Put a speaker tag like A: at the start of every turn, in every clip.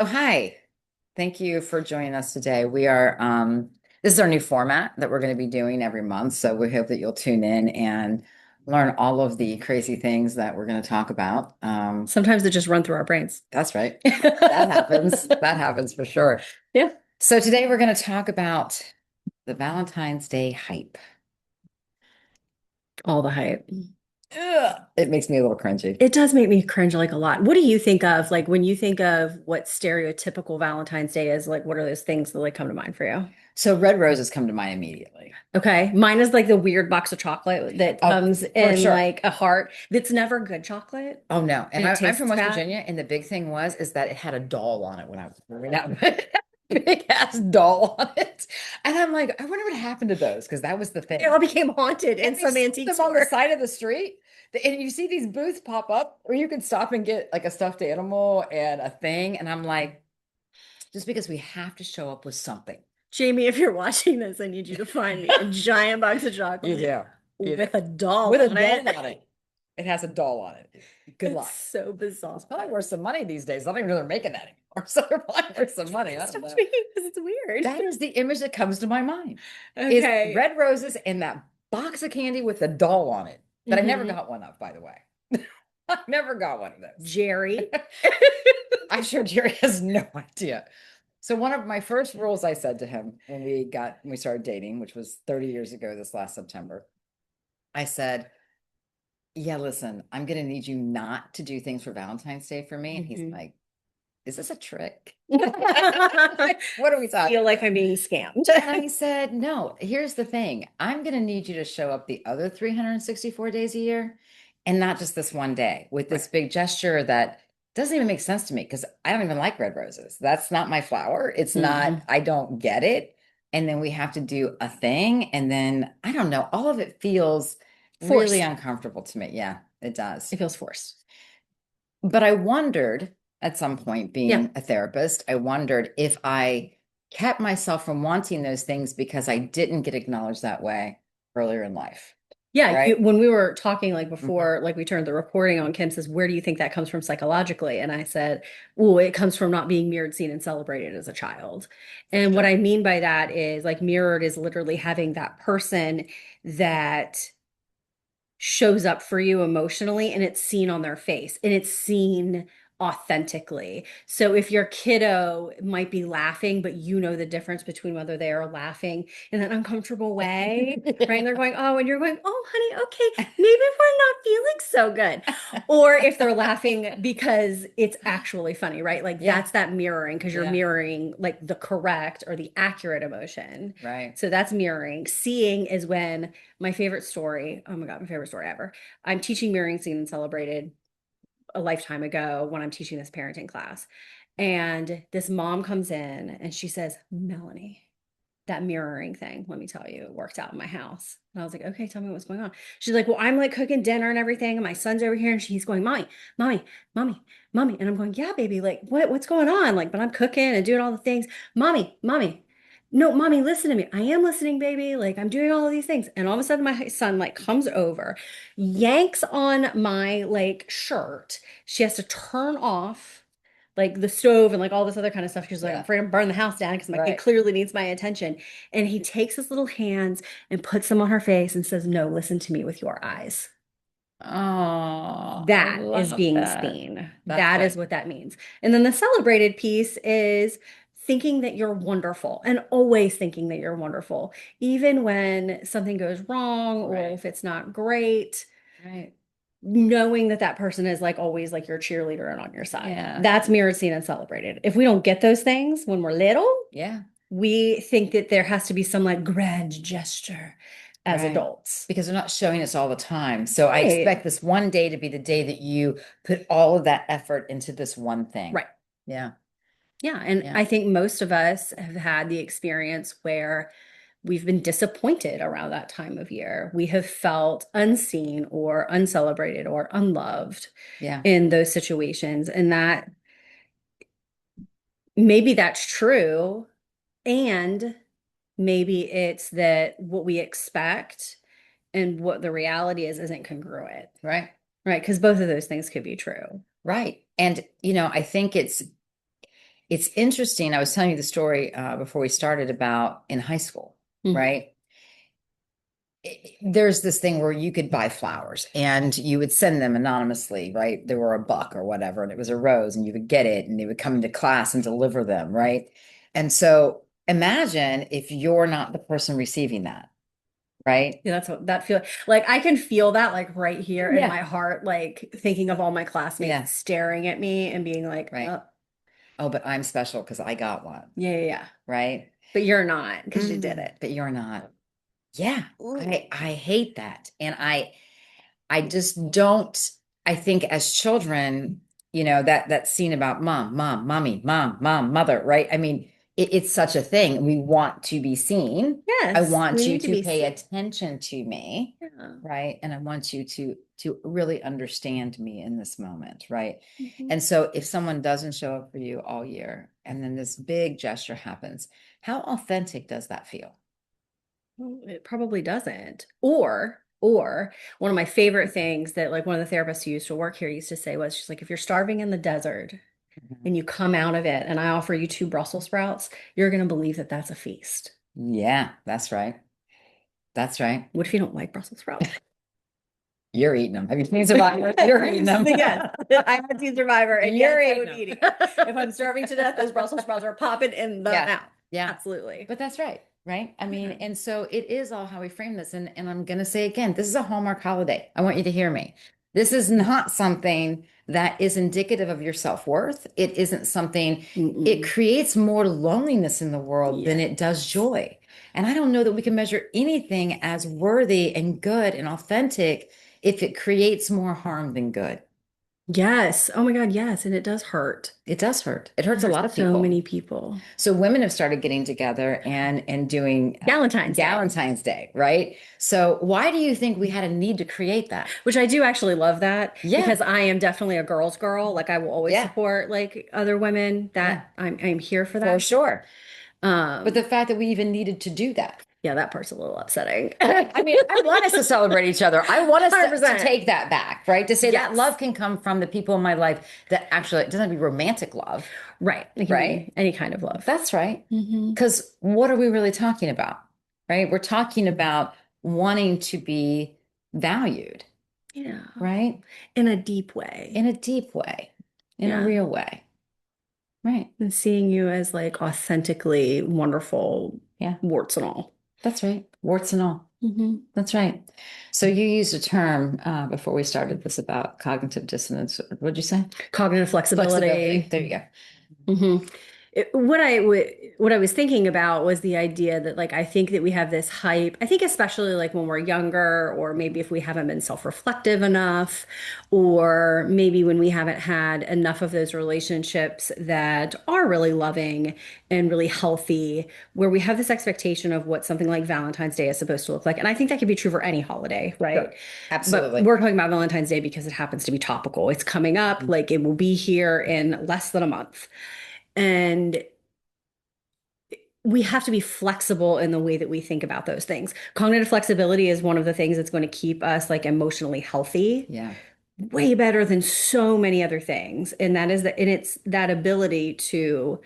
A: Oh, hi. Thank you for joining us today. This is our new format that we're going to be doing every month. So we hope that you'll tune in and learn all of the crazy things that we're going to talk about.
B: Sometimes it just run through our brains.
A: That's right. That happens. That happens for sure.
B: Yeah.
A: So today we're going to talk about the Valentine's Day hype.
B: All the hype.
A: Ugh, it makes me a little cringy.
B: It does make me cringe like a lot. What do you think of, like when you think of what stereotypical Valentine's Day is, like what are those things that like come to mind for you?
A: So red roses come to mind immediately.
B: Okay. Mine is like the weird box of chocolate that
A: Oh,
B: comes
A: for
B: in
A: sure.
B: like a heart that's never good chocolate
A: Oh no.
B: and
A: And
B: it
A: I'm from
B: tastes
A: West
B: bad.
A: Virginia, and the big thing is that it had a doll on it when I was growing up. Big ass doll on it. And I'm like, I wonder what happened to those because that was the
B: They all
A: thing.
B: became haunted
A: And
B: in
A: they
B: some
A: sold
B: antique
A: them on the
B: store.
A: side of the street. And you see these booths pop up where you can stop and get like a stuffed animal and a thing. And I'm like, just because we have to show up with something.
B: Jamie, if you're watching this, I need you to find me a giant box of
A: You
B: chocolate
A: do. You do.
B: with a doll
A: With a
B: on
A: doll
B: it.
A: on it. It has a doll on it. Good
B: It's
A: luck.
B: so bizarre.
A: It's probably worth some money these days. I don't even know they're making that anymore. So they're probably worth some money. I don't
B: Stop
A: know.
B: speaking because it's weird.
A: That is the image that comes to my mind is
B: Okay.
A: red roses and that box of candy with a doll on it that I never
B: hmm
A: got one of, by the way. I never got one of those.
B: Jerry.
A: I'm sure Jerry has no idea. So one of my first rules I said to him when we started dating, which was 30 years ago this last September, I said, yeah, listen, I'm gonna need you not to do things for Valentine's Day for me. And he's
B: Mhm.
A: like, is this a trick?
B: I
A: What are we
B: feel
A: talking
B: like
A: about?
B: I'm being scammed.
A: And I said, no, here's the thing. I'm going to need you to show up the other 364 days a year and not just this one day with
B: Right.
A: this big gesture that doesn't even make sense to me because I don't even like red roses. That's not my flower. It's not,
B: hmm
A: I don't get it. And then we have to do a thing. And then I don't know, all of it feels really
B: Forced.
A: uncomfortable to me. Yeah, it does.
B: It feels forced.
A: But I wondered at some point,
B: Yeah.
A: being a therapist, I wondered if I kept myself from wanting those things because I didn't get acknowledged that way earlier in life.
B: Yeah,
A: Right.
B: when we were talking like
A: Mhm.
B: before, like we turned the recording on, Kim says, "Where do you think that comes from psychologically?" And I said, "Oh, it comes from not being mirrored, seen, and celebrated as a child."
A: For
B: And what
A: sure.
B: I mean by that is like mirrored is literally having that person that shows up for you emotionally and it's seen on their face and it's seen authentically. So if your kiddo might be laughing, but you know the difference between whether they are laughing in an uncomfortable way, right? And they're going, oh, and you're going, oh, honey, okay, maybe we're not feeling so good. Or if they're laughing because it's actually funny, right? Like
A: Yeah.
B: that's that mirroring because you're
A: Yeah.
B: mirroring like the correct or the accurate emotion.
A: Right.
B: So that's mirroring. Seeing is when my favorite story, oh my God, my favorite story ever. I'm teaching Mirroring Seen and Celebrated a lifetime ago when I'm teaching this parenting class. And this mom comes in and she says, Melanie, that mirroring thing, let me tell you, it worked out in my house. And I was like, okay, tell me what's going on. She's like, well, I'm like cooking dinner and everything, and my son's over here, and she's going, mommy, mommy, mommy, mommy. And I'm going, yeah, baby, like what's going on? Like, but I'm cooking and doing all the things. Mommy, mommy. No, mommy, listen to me. I am listening, baby. Like, I'm doing all of these things. And all of a sudden, my son like comes over, yanks on my like shirt. She has to turn off like the stove and like all this other kind of stuff. She's like, I'm
A: Yeah.
B: afraid to burn the house down because my kid
A: Right.
B: clearly needs my attention. And he takes his little hands and puts them on her face and says, no, listen to me with your eyes.
A: Oh, I
B: That is
A: love
B: being
A: that.
B: seen.
A: That's
B: That is
A: good.
B: what that means. And then the celebrated piece is thinking that you're wonderful and always thinking that you're wonderful, even when something goes wrong or
A: Right.
B: if it's not great,
A: Right.
B: knowing that that person is like always like your cheerleader and on your side.
A: Yeah.
B: That's mirrored, seen, and celebrated. If we don't get those things when we're little,
A: Yeah.
B: we think that there has to be some like grand gesture as
A: Right.
B: adults.
A: Because they're not showing us all the time. So I
B: Right.
A: expect this one day to be the day that you put all of that effort into this one thing.
B: Right.
A: Yeah.
B: Yeah. And
A: Yeah.
B: I think most of us have had the experience where we've been disappointed around that time of year. We have felt unseen or uncelebrated or unloved
A: Yeah.
B: in those situations. And that maybe that's true. And maybe it's that what we expect and what the reality is isn't congruent,
A: Right.
B: right? Because both of those things could be true.
A: Right. And, I think It's interesting. I was telling you the story before we started about in high school,
B: Mhm.
A: right? There's this thing where you could buy flowers and you would send them anonymously, right? They were a buck or whatever, and it was a rose, and you would get it, and they would come into class and deliver them, right? And so imagine if you're not the person receiving that, right?
B: Yeah, that's what that feel like. I can feel that like right here in
A: Yeah.
B: my heart, like thinking of all my
A: Yeah,
B: classmates staring at me and being like,
A: right. Oh, but I'm special because I got one,
B: yeah, yeah, yeah.
A: right?
B: But you're not because you did it.
A: But you're not. Yeah,
B: Ooh.
A: I hate that. And I just don't, I think as children, that scene about mom, mom, mommy, mom, mother, right? I mean, it's such a thing. We want to be seen. I
B: Yes, we
A: want you
B: need to
A: to
B: be
A: pay
B: seen.
A: attention to me,
B: Yeah.
A: right? And I want you to really understand me in this moment, right?
B: Mhm.
A: And so if someone doesn't show up for you all year and then this big gesture happens, how authentic does that feel?
B: Well, it probably doesn't. Or one of my favorite things that like one of the therapists who used to work here used to say was she's like, if you're starving in the desert
A: Mhm.
B: and you come out of it and I offer you two Brussels sprouts, you're going to believe that that's a feast.
A: Yeah, that's right. That's right.
B: What if you don't like Brussels sprouts?
A: You're eating them. Have you seen Survivor? You're eating them.
B: Yes, I'm a teen survivor, and yes,
A: You're
B: I
A: eating
B: would
A: them.
B: eat it. If I'm starving to death, those Brussels sprouts are popping in the
A: Yeah.
B: mouth.
A: Yeah.
B: Absolutely.
A: But that's right. Right. I mean,
B: Yeah.
A: and so it is all how we frame this. And I'm going to say again, this is a Hallmark holiday. I want you to hear me. This is not something that is indicative of your self-worth. It isn't something, it
B: Mm-mm.
A: creates more loneliness in the world than it does
B: Yes.
A: joy. And I don't know that we can measure anything as worthy and good and authentic if it creates more harm than good.
B: Yes. Oh my God, yes. And it does hurt.
A: It does hurt. It
B: It
A: hurts a
B: hurts
A: lot of
B: so
A: people.
B: many people.
A: So women have started getting together and doing
B: Valentine's Day,
A: Valentine's Day, right? So why do you think we had a need to create that?
B: which I do actually love that
A: Yeah,
B: because I am definitely a girl's girl. Like I will always
A: yeah,
B: support like other women
A: yeah,
B: that I'm here for
A: for
B: that.
A: sure. But the
B: Um,
A: fact that we even needed to do that.
B: yeah, that part's a little upsetting.
A: I mean, I want us to celebrate each other. I want us to
B: 100%.
A: take that back, right? To say that love
B: Yes.
A: can come from the people in my life that actually, it doesn't have to be romantic love,
B: Right. It can
A: right?
B: be any kind of love.
A: That's right.
B: Hmm.
A: Because what are we really talking about, right? We're talking about wanting to be valued,
B: Yeah.
A: right?
B: In a deep way.
A: In a deep way, in a
B: Yeah.
A: real way, right?
B: And seeing you as like authentically wonderful,
A: Yeah,
B: warts and all.
A: that's right. Warts and all.
B: Hmm.
A: That's right. So you used a term before we started this about cognitive dissonance. What'd you say?
B: Cognitive
A: Flexibility.
B: flexibility.
A: There you go.
B: Hmm. What I was thinking about was the idea that like I think that we have this hype. I think especially like when we're younger, or maybe if we haven't been self-reflective enough, or maybe when we haven't had enough of those relationships that are really loving and really healthy, where we have this expectation of what something like Valentine's Day is supposed to look like. And I think that could be true for any holiday, right?
A: Sure.
B: But
A: Absolutely.
B: we're talking about Valentine's Day because it happens to be topical. It's coming up, like it will be here in less than a month. And we have to be flexible in the way that we think about those things. Cognitive flexibility is one of the things that's going to keep us like emotionally healthy,
A: Yeah.
B: way better than so many other things. And that is and it's that ability to,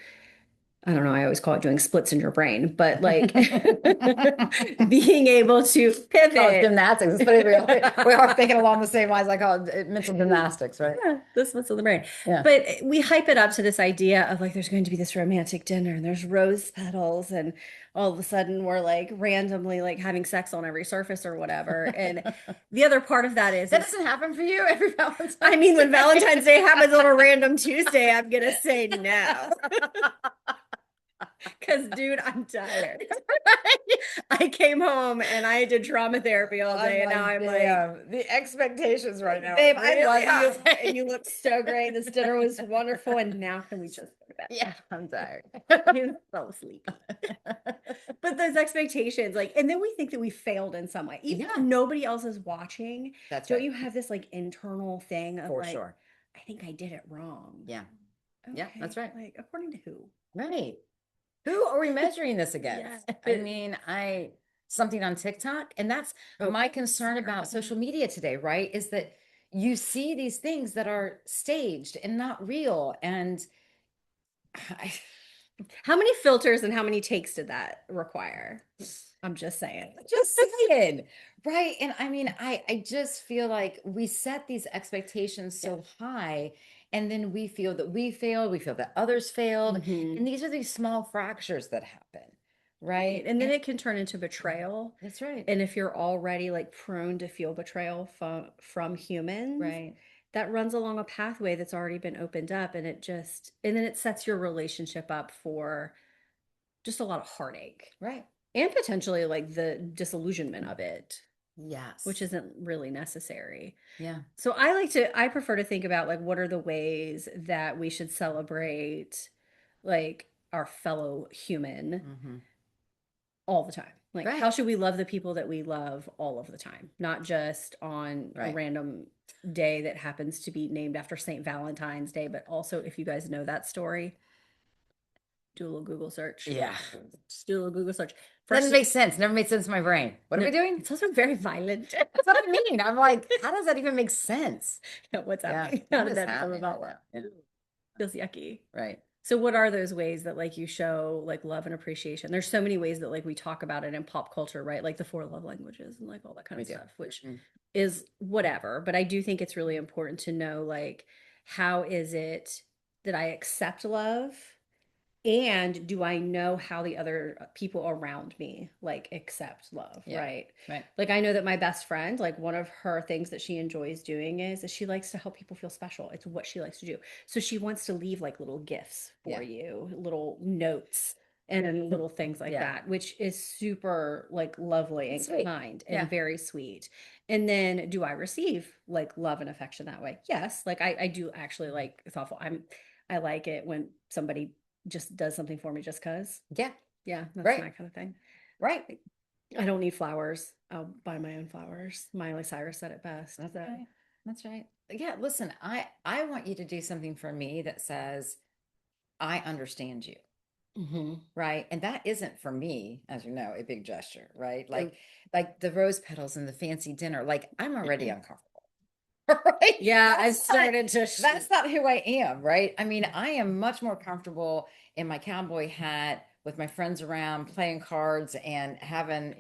B: I don't know, I always call it doing splits in your brain, but like being able to
A: Call it
B: pivot.
A: gymnastics. It's funny, we are thinking along the same lines. I call it mental gymnastics, right?
B: Yeah, this what's in the brain.
A: Yeah.
B: But we hype it up to this idea of like there's going to be this romantic dinner and there's rose petals and all of a sudden we're like randomly like having sex on every surface or whatever. And the other part of that
A: That
B: is
A: doesn't happen for you every Valentine's
B: I mean when
A: Day.
B: Valentine's Day happens on a random Tuesday, I'm gonna say no. Because, dude, I'm tired. I came home and I did trauma therapy all
A: I'm
B: day, and now
A: like,
B: I'm like,
A: damn, the expectations right now
B: babe,
A: are
B: I
A: really
B: love you, and
A: high.
B: you look so great. This dinner was wonderful, and now can we just go to
A: Yeah, I'm tired.
B: bed? You fell asleep. But those expectations, like, and then we think that we failed in some way, even if
A: Yeah,
B: nobody else is watching.
A: that's
B: Don't
A: right.
B: you have this like internal thing of
A: For
B: like,
A: sure.
B: I think I did it wrong.
A: Yeah. Yeah, that's
B: Okay,
A: right.
B: like according to who?
A: Right. Who are we measuring this
B: Yeah,
A: against? I
B: but
A: mean, something on TikTok, and that's
B: oh,
A: my concern about
B: terrible.
A: social media today, right? Is that you see these things that are staged and not real. And I,
B: How many filters and how many takes did that require? I'm just saying.
A: just saying, right? And I mean, I just feel like we set these expectations
B: Yeah.
A: so high, and then we feel that we failed, we feel that others failed,
B: Hmm.
A: and these are these small fractures that happen,
B: Right.
A: right?
B: And then
A: And
B: it can turn into betrayal.
A: that's right,
B: And if you're already like prone to feel betrayal from humans,
A: right,
B: that runs along a pathway that's already been opened up, and and then it sets your relationship up for just a lot of heartache
A: right.
B: and potentially like the disillusionment of it, which
A: Yes,
B: isn't really necessary.
A: yeah.
B: So I prefer to think about like what are the ways that we should celebrate like our fellow human
A: Hmm.
B: all the time. Like,
A: Right,
B: how should we love the people that we love all of the time, not just on a
A: right.
B: random day that happens to be named after St. Valentine's Day, but also if you guys know that story, do a little Google search.
A: Yeah.
B: Just do a little Google search.
A: Doesn't
B: First,
A: make sense. Never made sense in my brain. What are
B: no,
A: we doing?
B: it's also very violent.
A: That's what I mean. I'm like, how does that even make sense?
B: Yeah, what's
A: Yeah.
B: happening? How
A: What
B: did
A: is
B: that become
A: happening right
B: about
A: now?
B: what?
A: Yeah.
B: Ooh, feels yucky.
A: Right.
B: So what are those ways that like you show like love and appreciation? There's so many ways that like we talk about it in pop culture, right? Like the four love languages and like all that kind
A: We
B: of
A: do.
B: stuff, which
A: Mhm.
B: is whatever. But I do think it's really important to know like how is it that I accept love and do I know how the other people around me like accept love,
A: Yeah.
B: right?
A: Right.
B: Like I know that my best friend, like one of her things that she enjoys doing is that she likes to help people feel special. It's what she likes to do. So she wants to leave like little gifts for
A: Yeah.
B: you, little notes and little things like
A: Yeah.
B: that, which is super like lovely
A: It's
B: and
A: sweet.
B: kind
A: Yeah.
B: and very sweet. And then do I receive like love and affection that way? Yes. Like I do actually like thoughtful. I like it when somebody just does something for me just because.
A: Yeah.
B: Yeah, that's
A: Right.
B: my kind of thing.
A: Right.
B: I don't need flowers. I'll buy my own flowers. Miley Cyrus said it best.
A: That's
B: So,
A: right. That's right. Yeah. Listen, I want you to do something for me that says, I understand you.
B: hmm.
A: Right. And that isn't for me, as you know, a big gesture, right?
B: Oh,
A: Like the rose petals and the fancy dinner. Like I'm already uncomfortable. Right?
B: yeah, I've started to.
A: That's not who I am, right? I mean, I am much more comfortable in my cowboy hat with my friends around playing cards and having,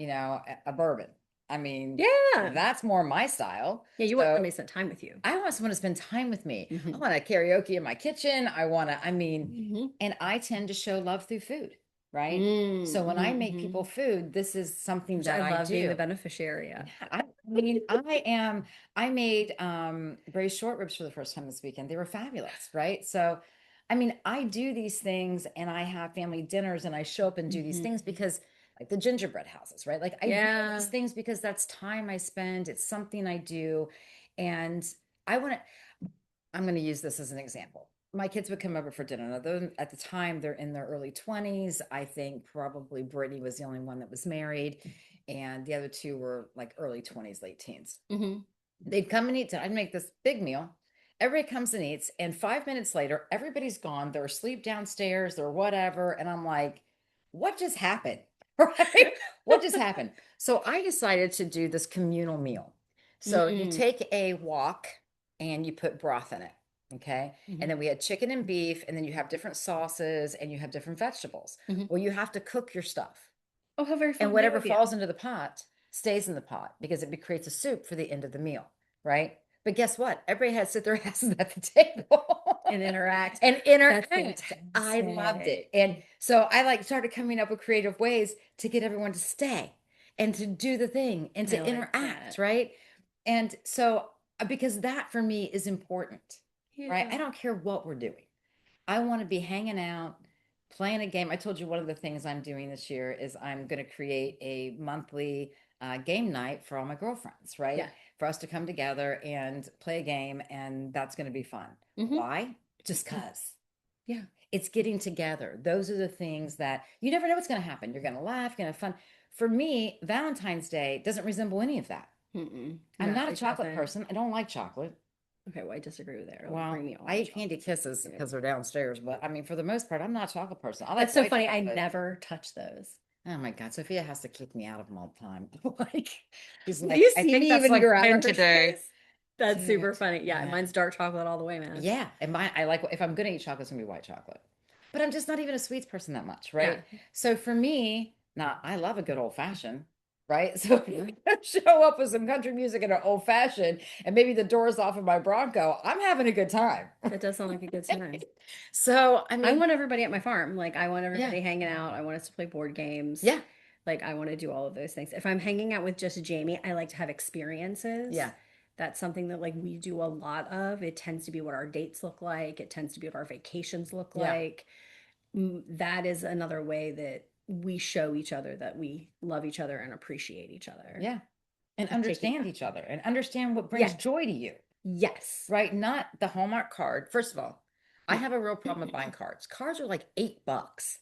A: a bourbon. I mean,
B: Yeah.
A: that's more my style.
B: Yeah, you want
A: So
B: somebody to spend time with you.
A: I want someone to spend time with me. I
B: Hmm.
A: want to karaoke in my kitchen. I mean,
B: Hmm.
A: and I tend to show love through food, right? So when I make
B: Mm-hmm.
A: people food, this is something
B: Which I
A: that I
B: love being the
A: do.
B: beneficiary
A: Yeah,
B: of.
A: I made braised short ribs for the first time this weekend. They were fabulous, right? So I mean, I do these things and I have family dinners and I show up and do these
B: Hmm.
A: things because like the gingerbread houses, right? Like I do these
B: Yeah.
A: things because that's time I spend, it's something I do. And I want to I'm going to use this as an example. My kids would come over for dinner. Now, at the time, they're in their early 20s. I think probably Brittany was the only one that was married, and the other two were like early 20s, late teens.
B: Hmm.
A: They'd come and eat. I'd make this big meal. Everybody comes and eats, and 5 minutes later, everybody's gone. They're asleep downstairs, they're whatever. And I'm like, what just happened? Right? What just happened? So I decided to do this communal meal. So you
B: Mm-hmm.
A: take a wok and you put broth in it. Okay.
B: Hmm.
A: And then we had chicken and beef, and then you have different sauces and you have different vegetables.
B: Hmm.
A: Well, you have to cook your stuff.
B: Oh, how very
A: And
B: fun
A: whatever
B: of you.
A: falls into the pot stays in the pot because it creates a soup for the end of the meal, right? But guess what? Everybody had to sit their asses at the table
B: And interact.
A: and
B: That's
A: interact. I loved it.
B: fantastic.
A: And so I like started coming up with creative ways to get everyone to stay and to do the thing and
B: I
A: to
B: like
A: interact,
B: that.
A: right? And so because that for me is important, right?
B: Yeah.
A: I don't care what we're doing. I want to be hanging out, playing a game. I told you one of the things I'm doing this year is I'm going to create a monthly game night for all my girlfriends, right?
B: Yeah.
A: For us to come together and play a game, and that's going to be fun.
B: Hmm.
A: Why? Just because
B: Yeah.
A: it's getting together. Those are the things that you never know what's going to happen. You're going to laugh, you're going to have fun. For me, Valentine's Day doesn't resemble any of that.
B: Mm-mm.
A: I'm
B: No,
A: not a
B: it
A: chocolate
B: doesn't.
A: person. I don't like chocolate.
B: Okay, well, I disagree with that. Don't
A: Well,
B: bring me all
A: I
B: the
A: eat candy
B: chocolate.
A: kisses
B: Yeah.
A: because they're downstairs, but I mean, for the most part, I'm not a chocolate person. I
B: That's
A: like
B: so
A: white
B: funny. I
A: chocolate.
B: never touch those.
A: Oh my God, Sophia has to kick me out of them all the time. Like, she's
B: Do
A: like,
B: you
A: I
B: see
A: think
B: me
A: that's
B: even
A: like
B: grab a
A: 10 today.
B: Hershey's? That's
A: Dude,
B: super funny. Yeah,
A: yeah.
B: mine's dark chocolate all the way, man.
A: Yeah. And I like, if I'm gonna eat chocolate, it's gonna be white chocolate. but I'm just not even a sweets person that much,
B: Yeah.
A: right? So for me, now I love a good old fashioned, right? So if you show up with some country music and an old fashioned and maybe the doors off of my Bronco, I'm having a good time.
B: That does sound like a good time.
A: So, I
B: I
A: mean,
B: want everybody at my farm. Like, I want
A: yeah,
B: everybody hanging out. I want us to play board games.
A: yeah,
B: Like, I want to do all of those things. If I'm hanging out with just Jamie, I like to have
A: yeah,
B: experiences. That's something that like we do a lot of. It tends to be what our dates look like. It tends to be what our vacations look
A: yeah,
B: like. That is another way that we show each other that we love each other and appreciate each other.
A: yeah. And
B: Is taking
A: understand each other and understand what brings
B: Yes.
A: joy to you,
B: Yes.
A: right? Not the Hallmark card. First of all, I have a real problem with buying cards. Cards are like $8.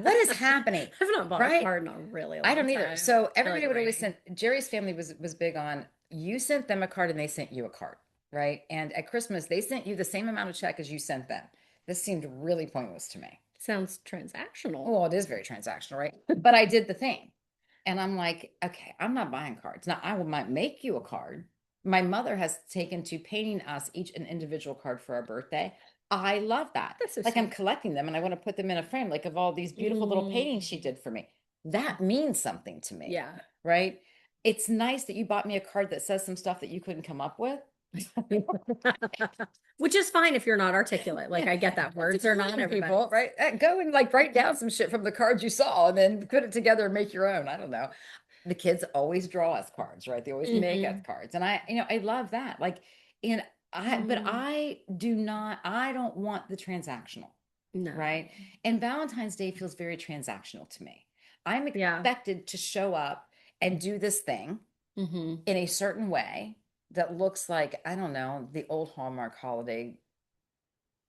A: What is happening?
B: I've not bought a
A: Right?
B: card in a really
A: I
B: long
A: don't either.
B: time.
A: So
B: I like
A: everybody would always
B: writing.
A: send, Jerry's family was big on, you sent them a card and they sent you a card, right? And at Christmas, they sent you the same amount of check as you sent them. This seemed really pointless to me.
B: Sounds transactional.
A: Well, it is very transactional, right? But I did the thing. And I'm like, okay, I'm not buying cards. Now might make you a card. My mother has taken to painting us each an individual card for our birthday. I love that.
B: That's so
A: Like I'm
B: sweet.
A: collecting them and I want to put them in a frame, like of all these beautiful little paintings she
B: Mm,
A: did for me. That means something to me,
B: yeah.
A: right? It's nice that you bought me a card that says some stuff that you couldn't come up with.
B: Which is fine if you're not articulate. Like
A: Yeah,
B: I get that.
A: it's
B: Words are not
A: exciting, people,
B: everybody's.
A: right? Go and like write down some shit from the cards you saw and then put it together and make your own. I don't know. The kids always draw us cards, right? They always make us
B: Hmm.
A: cards. And I love that. Like, and but
B: Mm,
A: I don't want the transactional,
B: no.
A: right? And Valentine's Day feels very transactional to me. I'm
B: Yeah.
A: expected to show up and do this thing
B: Hmm.
A: in a certain way that looks like, I don't know, the old Hallmark holiday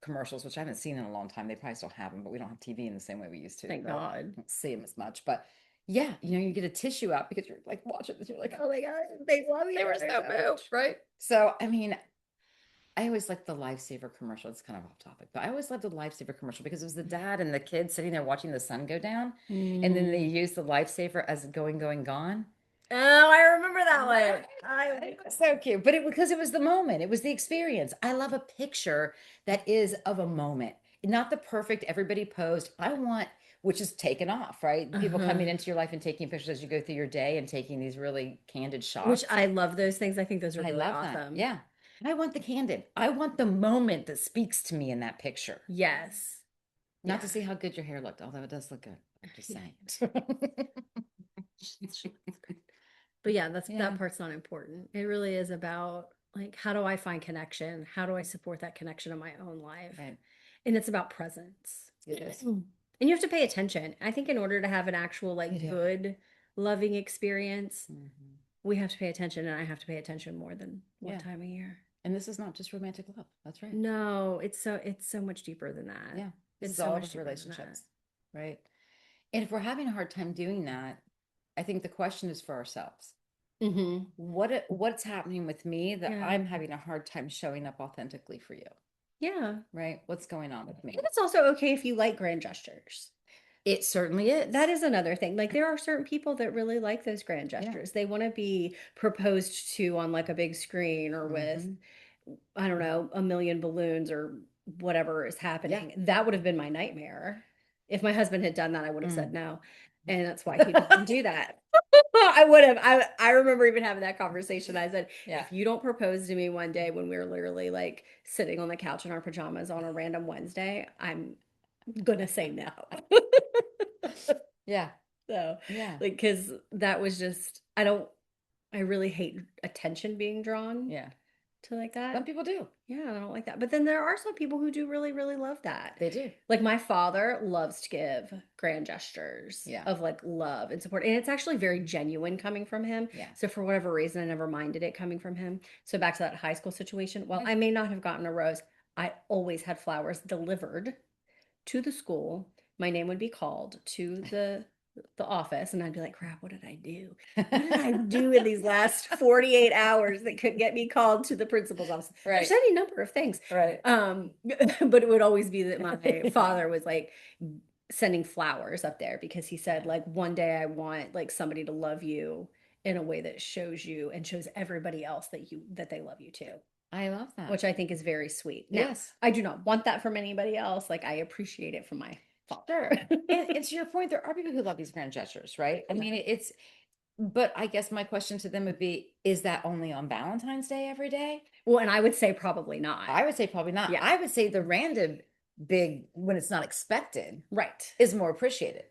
A: commercials, which I haven't seen in a long time. They probably still have them, but we don't have TV in the same way we used to,
B: Thank
A: right?
B: God.
A: Don't see them as much. But yeah, you get a tissue out because you're like watching this, you're like, oh my God, they love you. They were so moved, right? So, I mean, I always liked the lifesaver commercial. It's kind of off topic, but I always loved the lifesaver commercial because it was the dad and the kid sitting there watching the sun go down, and then they
B: Mm.
A: use the lifesaver as going, going, gone.
B: Oh, I remember that
A: Right.
B: one. I
A: It was so cute, but because it was the moment, it was the experience. I love a picture that is of a moment, not the perfect everybody posed. I want, which is taken off, right? People coming
B: uh-huh.
A: into your life and taking pictures as you go through your day and taking these really candid
B: Which
A: shots.
B: I love those things. I think those are
A: I
B: really
A: love that.
B: awesome.
A: Yeah. I want the candid. I want the moment that speaks to me in that picture.
B: Yes.
A: Not to
B: Yeah.
A: see how good your hair looked, although it does look good. I'm just
B: Yeah.
A: saying.
B: But yeah, that
A: Yeah.
B: part's not important. It really is about like how do I find connection? How do I support that connection in my own life?
A: Right.
B: And it's about presence.
A: It is.
B: And you have to pay attention. I think in order to have an actual
A: You
B: like
A: do.
B: good loving experience,
A: Mhm.
B: we have to pay attention and I have to pay attention more than one
A: Yeah.
B: time a year.
A: And this is not just romantic love. That's right.
B: No, it's so much deeper than that.
A: Yeah. This
B: It's
A: is
B: so
A: all of
B: much
A: his
B: deeper than that.
A: relationships. Right. And if we're having a hard time doing that, I think the question is for ourselves.
B: Hmm.
A: What's happening with me that
B: Yeah.
A: I'm having a hard time showing up authentically for you?
B: Yeah.
A: Right? What's going on with
B: And
A: me?
B: it's also okay if you like grand gestures.
A: It certainly
B: That
A: is.
B: is another thing. Like there are certain people that really like those grand
A: Yeah.
B: gestures. They want to be proposed to on like a big screen or with,
A: Hmm.
B: I don't know, a million balloons or whatever is
A: Yeah.
B: happening. That would have been my nightmare. If my husband had done that, I would have said
A: Mm.
B: no. And that's why he doesn't do that. I would have. I remember even having that conversation. I said,
A: Yeah.
B: if you don't propose to me one day when we were literally like sitting on the couch in our pajamas on a random Wednesday, I'm gonna say no.
A: Yeah.
B: So,
A: Yeah.
B: like, because that was just, I really hate attention being drawn
A: Yeah.
B: to like
A: Some
B: that.
A: people do.
B: Yeah, I don't like that. But then there are some people who do really, really love that.
A: They do.
B: Like my father loves to give grand gestures
A: Yeah.
B: of like love and support. And it's actually very genuine coming from him.
A: Yeah.
B: So for whatever reason, I never minded it coming from him. So back to that high school situation. Well, I may not have gotten a rose. I always had flowers delivered to the school. My name would be called to the office and I'd be like, crap, what did I do? What did I do in these last 48 hours that could get me called to the principal's office? There's
A: Right.
B: any number of things.
A: Right.
B: But it would always be that my
A: Yeah.
B: father was like sending flowers up there because he said,
A: Yeah.
B: like, one day I want like somebody to love you in a way that shows you and shows everybody else that they love you too.
A: I love that.
B: which I think is very sweet. Now,
A: Yes.
B: I do not want that from anybody else. Like I appreciate it from my father.
A: Sure. And to your point, there are people who love these grand gestures, right? I mean, it's, but I guess my question to them would be, is that only on Valentine's Day every day?
B: Well, and I would say probably not.
A: I would say probably not.
B: Yeah.
A: I would say the random big, when it's not expected,
B: Right.
A: is more appreciated.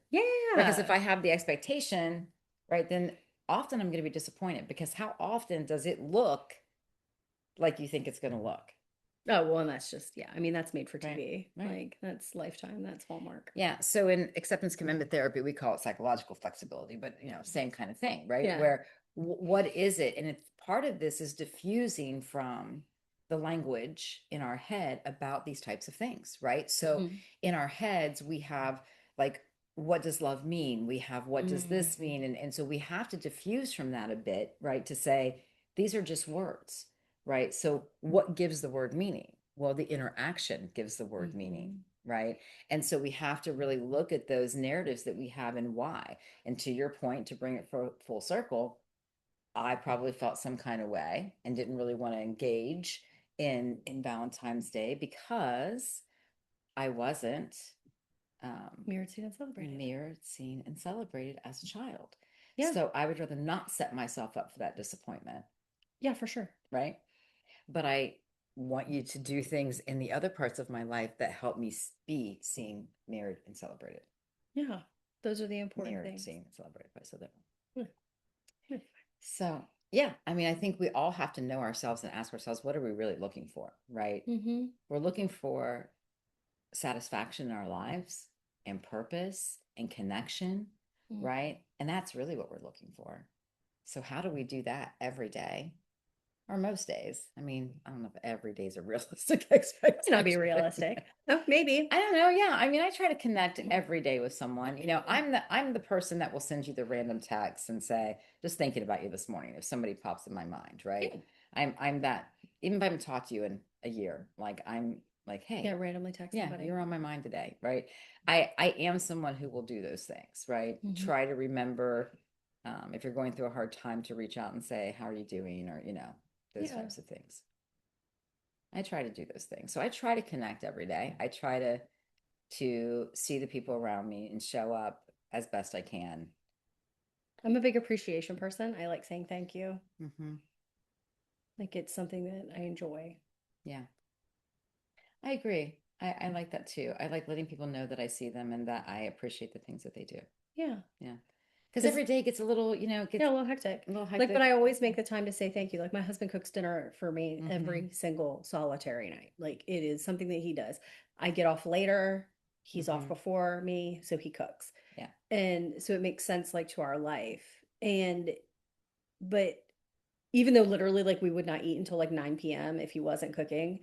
A: Because if
B: Yeah.
A: I have the expectation, right, then often I'm going to be disappointed because how often does it look like you think it's going to look?
B: Oh, well, and that's just, yeah. I mean, that's made for
A: Right.
B: TV.
A: Right.
B: Like that's Lifetime, that's Hallmark.
A: Yeah. So in acceptance commitment therapy, we call it psychological flexibility, but same kind of thing, right?
B: Yeah.
A: Where what is it? And it's part of this is diffusing from the language in our head about these types of things, right? So
B: Mhm.
A: in our heads, we have like, what does love mean? We have what does this
B: Mm.
A: mean? And so we have to diffuse from that a bit, right? To say, these are just words, right? So what gives the word meaning? Well, the interaction gives the word meaning,
B: Mhm.
A: right? And so we have to really look at those narratives that we have and why. And to your point, to bring it full circle, I probably felt some kind of way and didn't really want to engage in Valentine's Day because I wasn't
B: Mirrored, seen, and celebrated.
A: mirrored, seen, and celebrated as a child.
B: Yeah.
A: So I would rather not set myself up for that disappointment,
B: Yeah, for sure.
A: right? But I want you to do things in the other parts of my life that help me be seen, mirrored, and celebrated.
B: Yeah. Those are the important
A: Mirrored,
B: things.
A: seen, and celebrated by so that.
B: Yeah. Yeah.
A: So yeah, I mean, I think we all have to know ourselves and ask ourselves, what are we really looking for, right?
B: Mm-hmm.
A: We're looking for satisfaction in our lives and purpose and connection,
B: Mm.
A: right? And that's really what we're looking for. So how do we do that every day? Or most days. I mean, I don't know if every day is a realistic
B: Might not be
A: expectation.
B: realistic. Oh, maybe.
A: I don't know. Yeah. I mean, I try to connect every day with someone. I'm the person that will send you the random text and say, just thinking about you this morning if somebody pops in my mind, right?
B: Yeah.
A: I'm that even if I haven't talked to you in a year, like I'm like,
B: Yeah,
A: hey,
B: randomly text
A: yeah,
B: somebody.
A: you're on my mind today, right? I am someone who will do those things, right?
B: Mm-hmm.
A: Try to remember if you're going through a hard time to reach out and say, how are you doing? Or, those
B: Yeah.
A: types of things. I try to do those things. So I try to connect every day. I try to see the people around me and show up as best I can.
B: I'm a big appreciation person. I like saying thank you.
A: Hmm.
B: Like it's something that I enjoy.
A: Yeah, I agree. I like that too. I like letting people know that I see them and that I appreciate the things that they do.
B: Yeah.
A: Yeah. Because
B: Because
A: every day gets a little,
B: yeah,
A: gets
B: a little hectic.
A: a little
B: Like, but
A: hectic.
B: I always make the time to say thank you. Like my husband cooks dinner for me
A: Hmm.
B: every single solitary night. Like it is something that he does. I get off later. He's off
A: Hmm.
B: before me, so he cooks.
A: Yeah.
B: And so it makes sense like to our life. And but even though literally like we would not eat until like 9 p.m. if he wasn't cooking,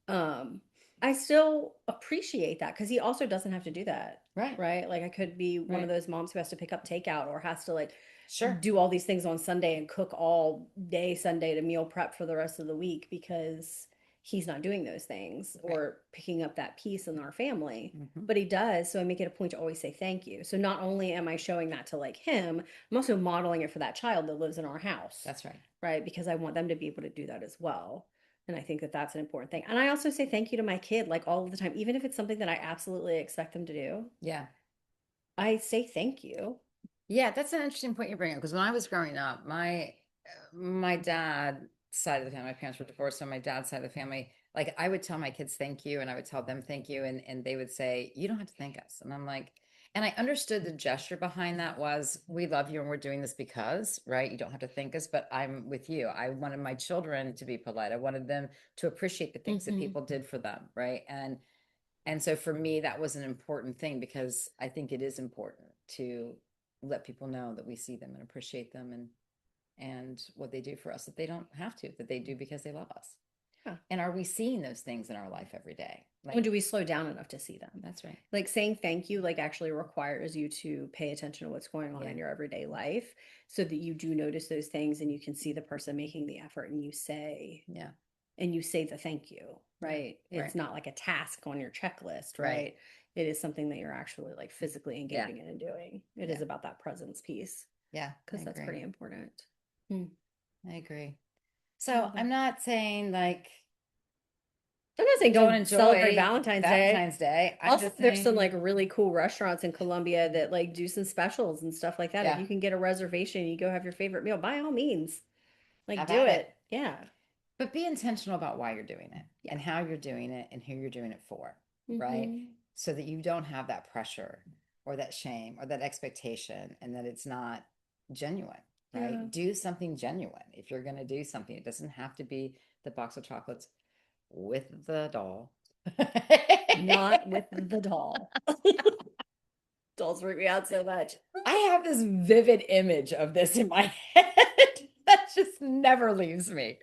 B: um, I still appreciate that because he also doesn't have to do that,
A: Right.
B: right? Like I could be one of
A: Right.
B: those moms who has to pick up takeout or has to like
A: Sure.
B: do all these things on Sunday and cook all day Sunday to meal prep for the rest of the week because he's not doing those things
A: Right.
B: or picking up that piece in our family.
A: Hmm.
B: But he does, so I make it a point to always say thank you. So not only am I showing that to like him, I'm also modeling it for that child that lives in our house,
A: That's right.
B: right? Because I want them to be able to do that as well. And I think that that's an important thing. And I also say thank you to my kid like all of the time, even if it's something that I absolutely expect them to do.
A: Yeah.
B: I say thank you.
A: Yeah, that's an interesting point you bring up because when I was growing up, my dad side of the family, my parents were divorced, so my dad's side of the family, like I would tell my kids thank you and I would tell them thank you and they would say, you don't have to thank us. And I'm like, and I understood the gesture behind that was we love you and we're doing this because, right? You don't have to thank us, but I'm with you. I wanted my children to be polite. I wanted them to appreciate the things that
B: Hmm.
A: people did for them, right? And so for me, that was an important thing because I think it is important to let people know that we see them and appreciate them and what they do for us, that they don't have to, that they do because they love us.
B: Yeah.
A: And are we seeing those things in our life every day?
B: When
A: Like,
B: do we slow down enough to see them?
A: that's right.
B: Like saying thank you, like actually requires you to pay attention to what's going on
A: Yeah.
B: in your everyday life so that you do notice those things and you can see the person making the effort
A: Yeah.
B: and you say the thank you,
A: Yeah.
B: right?
A: Right.
B: It's not like a task on your checklist,
A: Right.
B: right? It is something that you're actually like physically
A: Yeah.
B: engaging in and doing. It
A: Yeah.
B: is about that presence piece
A: Yeah. I
B: because that's
A: agree.
B: pretty important. Hmm.
A: I agree. So I'm not saying like
B: I'm not saying
A: don't
B: don't celebrate
A: enjoy
B: Valentine's Day.
A: Valentine's Day. I'm
B: Also,
A: just
B: there's some
A: saying,
B: like really cool restaurants in Colombia that like do some specials and stuff like that. If
A: yeah,
B: you can get a reservation, you go have your favorite meal, by all means, like
A: have
B: do
A: at it.
B: it. Yeah.
A: But be intentional about why you're doing it
B: Yeah.
A: and how you're doing it and who you're doing it for, right?
B: Hmm.
A: So that you don't have that pressure or that shame or that expectation and that it's not genuine,
B: Yeah.
A: right? Do something genuine. If you're going to do something, it doesn't have to be the box of chocolates with the doll.
B: Not with the doll. Dolls freak me out so much.
A: I have this vivid image of this in my head that just never leaves me.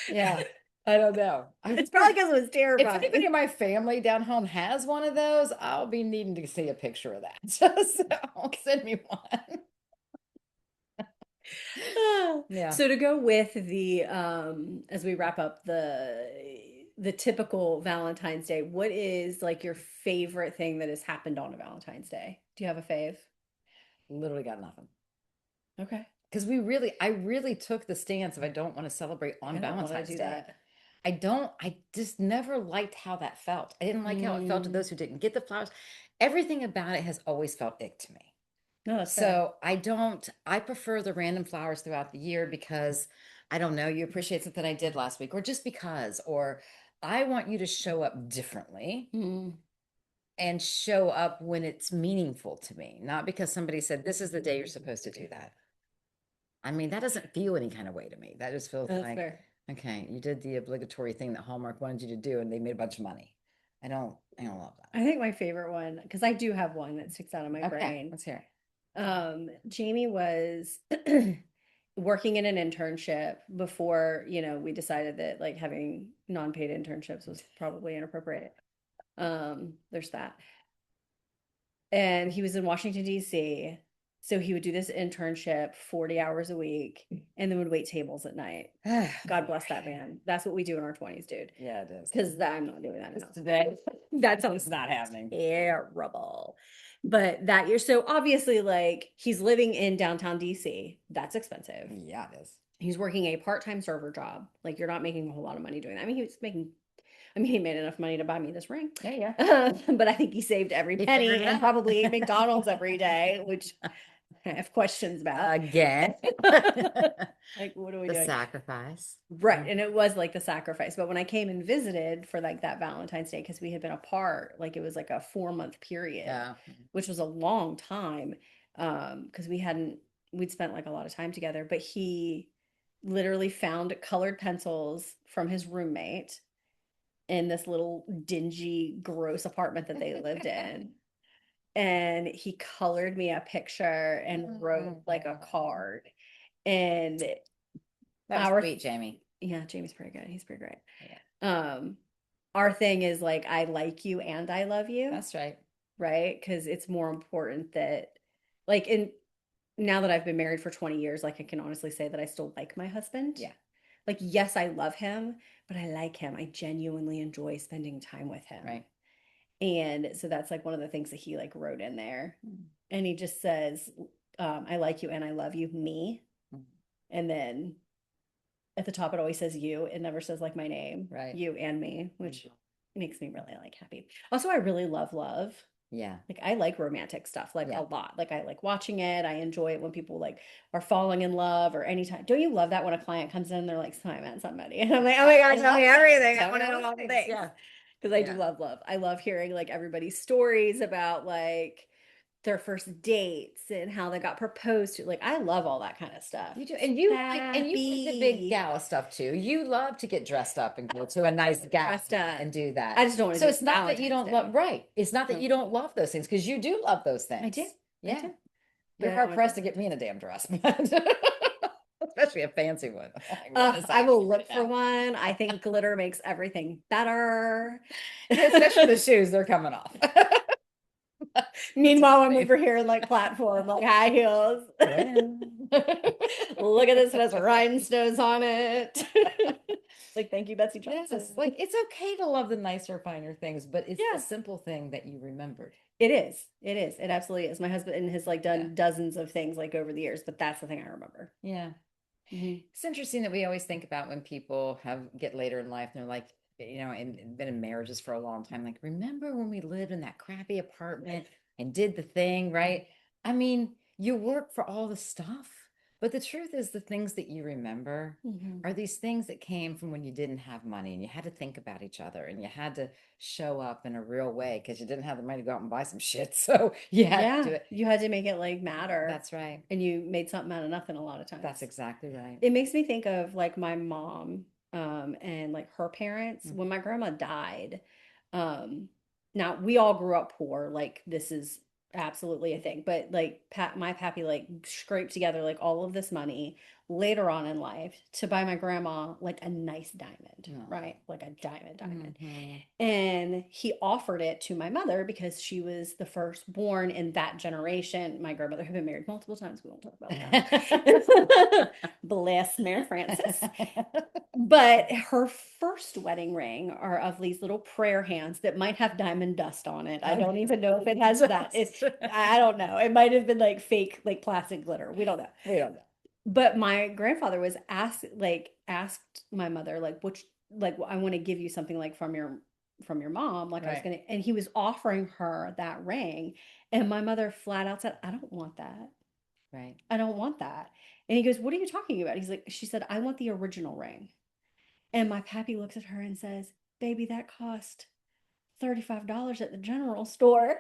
B: Yeah.
A: I don't know.
B: It's probably because it was
A: If anybody
B: terrifying.
A: in my family down home has one of those, I'll be needing to see a picture of that. So send me one. Yeah.
B: So to go with the as we wrap up the typical Valentine's Day, what is like your favorite thing that has happened on a Valentine's Day? Do you have a fave?
A: Literally got nothing.
B: Okay.
A: Because I really took the stance of I don't want to celebrate
B: I
A: on
B: don't want to
A: Valentine's
B: do
A: Day.
B: that.
A: I just never liked how that felt. I didn't like how it felt to
B: Mm,
A: those who didn't get the flowers. Everything about it has always felt ick to me.
B: no, that's fair.
A: So I prefer the random flowers throughout the year because I don't know, you appreciate something I did last week, or just because, or I want you to show up differently
B: Mm,
A: and show up when it's meaningful to me, not because somebody said, this is the day you're supposed to do that. I mean, that doesn't feel any kind of way to me. That just feels
B: that's
A: like,
B: fair.
A: okay, you did the obligatory thing that Hallmark wanted you to do and they made a bunch of money. I don't love
B: I think my favorite one, because I do have one that sticks out of my
A: that. Okay,
B: brain.
A: let's hear
B: Jamie was working in an internship before, we decided that like having non-paid internships was probably inappropriate. There's that. And he was in Washington, D.C. So he would do this internship 40 hours a week and then would wait tables at night.
A: it.
B: God bless that man. That's what we do in our 20s, dude.
A: Yeah, it is.
B: Because I'm not doing that now.
A: Today,
B: That
A: it's
B: sounds
A: not happening.
B: terrible. But that year, so obviously, like he's living in downtown DC. That's expensive.
A: Yeah, it is.
B: He's working a part-time server job. Like you're not making a whole lot of money doing that. I mean, he made enough money to buy me this ring.
A: Yeah, yeah.
B: But I think he saved every
A: He
B: penny
A: figured it
B: and
A: out.
B: probably ate McDonald's every day, which I have questions about.
A: Again.
B: Like, what are we
A: The
B: doing?
A: sacrifice.
B: Right. And it was like the sacrifice. But when I came and visited for like that Valentine's Day, because we had been apart, like it was like a 4 month period,
A: Yeah.
B: which was a long time. Because we'd spent like a lot of time together, but he literally found colored pencils from his roommate in this little dingy, gross apartment that they lived in. And he colored me a picture and wrote like a card. And
A: That was
B: our
A: sweet, Jamie.
B: yeah, Jamie's pretty good. He's pretty great.
A: Yeah,
B: Our thing is like I like you and I love you,
A: that's right.
B: right? Because it's more important that like in now that I've been married for 20 years, like I can honestly say that I still like my husband.
A: Yeah,
B: Like, yes, I love him, but I like him. I genuinely enjoy spending time with him.
A: right.
B: And so that's like one of the things that he like wrote in there.
A: Mm.
B: And he just says, I like you and I love you, me.
A: Mm.
B: And then at the top it always says you. It never says like my name,
A: Right.
B: you and me, which makes me really like happy. Also, I really love love.
A: Yeah.
B: Like I like romantic stuff like
A: Yeah.
B: a lot. Like I like watching it. I enjoy it when people like are falling in love or anytime. Don't you love that when a client comes in, they're like, so I met somebody. And I'm like, oh my God, tell me everything. I want to know all the things.
A: Yeah.
B: Because I do
A: Yeah.
B: love love. I love hearing like everybody's stories about like their first dates and how they got proposed to. Like I love all that kind of stuff.
A: You do, and you like the big gala stuff too. You love to get dressed up and go to a nice gala
B: Dressed up.
A: and do that.
B: I just don't want to
A: So
B: do
A: it's not that you
B: Valentine's
A: don't
B: Day.
A: love, right? It's not that
B: No.
A: you don't love those things because you do love those things.
B: I do.
A: Yeah.
B: I do.
A: You're
B: But
A: hard pressed to get me in a damn dress, but especially a fancy one. Like, what is
B: I will
A: that?
B: look for one. I think glitter makes everything better.
A: Especially the shoes, they're coming off.
B: Meanwhile, I'm over here in like platform, like high heels. Look at this, it has rhinestones on it. Like, thank you, Betsy Johnson.
A: Yes, like it's okay to love the nicer, finer things, but it's
B: Yeah.
A: the simple thing that you remembered.
B: It is. It is. It absolutely is. My husband has like done
A: Yeah.
B: dozens of things like over the years, but that's the thing I remember.
A: Yeah.
B: Mhm.
A: It's interesting that we always think about when people get later in life and they're like, and been in marriages for a long time, like, remember when we lived in that crappy apartment and did the thing, right? I mean, you work for all the stuff, but the truth is the things that you remember
B: Mhm.
A: are these things that came from when you didn't have money and you had to think about each other and you had to show up in a real way because you didn't have the money to go out and buy some shit. So you had to
B: Yeah,
A: do it.
B: you had to make it like matter,
A: That's right.
B: and you made something out of nothing a lot of
A: That's
B: times.
A: exactly right.
B: It makes me think of like my mom, and like her parents.
A: Mm.
B: When my grandma died, um, now we all grew up poor, like this is absolutely a thing, but like my pappy like scraped together like all of this money later on in life to buy my grandma like a nice diamond,
A: No.
B: right? Like a diamond.
A: Mhm.
B: And he offered it to my mother because she was the firstborn in that generation. My grandmother had been married multiple times. We won't talk about that. Bless Mary Frances. But her first wedding ring are of these little prayer hands that might have diamond dust on it. I don't even know if it has that. I don't know. It might have been like fake, like plastic glitter. We don't know.
A: We don't know.
B: But my grandfather was asked my mother like which like I want to give you something like from your mom, like I was
A: Right.
B: gonna, and he was offering her that ring, and my mother flat out said, I don't want that.
A: Right.
B: I don't want that. And he goes, what are you talking about? He's like, she said, I want the original ring. And my pappy looks at her and says, baby, that cost $35 at the general store.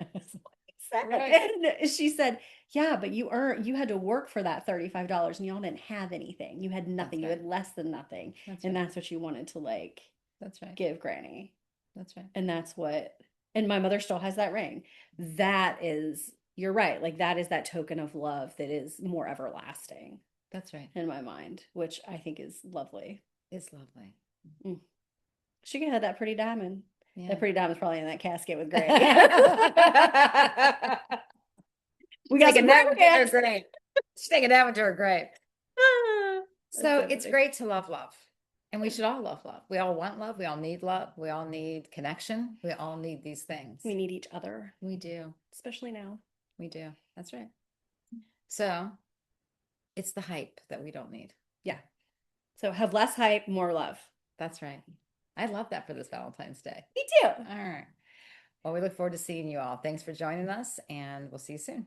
A: Right.
B: And she said, yeah, but you had to work for that $35 and y'all didn't have anything. You had
A: That's
B: nothing. You
A: right.
B: had less than nothing.
A: That's
B: And
A: right.
B: that's what you wanted to like
A: That's right.
B: give Granny.
A: That's right.
B: And that's what, and my mother still has that ring. That is, you're right. Like that is that token of love that is more everlasting
A: That's right.
B: in my mind, which I think is lovely.
A: It's lovely.
B: Mm. She could have that pretty diamond. That
A: Yeah.
B: pretty diamond's probably in that casket with Granny. We got some
A: Taking that
B: prayer
A: one to her
B: hands.
A: grave. She's taking that one to her grave.
B: That's
A: So
B: so
A: it's
B: funny.
A: great to love love. And we should all love love. We all want love. We all need love. We all need connection. We all need these things.
B: We need each other,
A: We do.
B: especially now.
A: We do. That's right. So it's the hype that we don't need.
B: Yeah. So have less hype, more love.
A: That's right. I love that for this Valentine's Day.
B: Me too.
A: All right. Well, we look forward to seeing you all. Thanks for joining us, and we'll see you soon.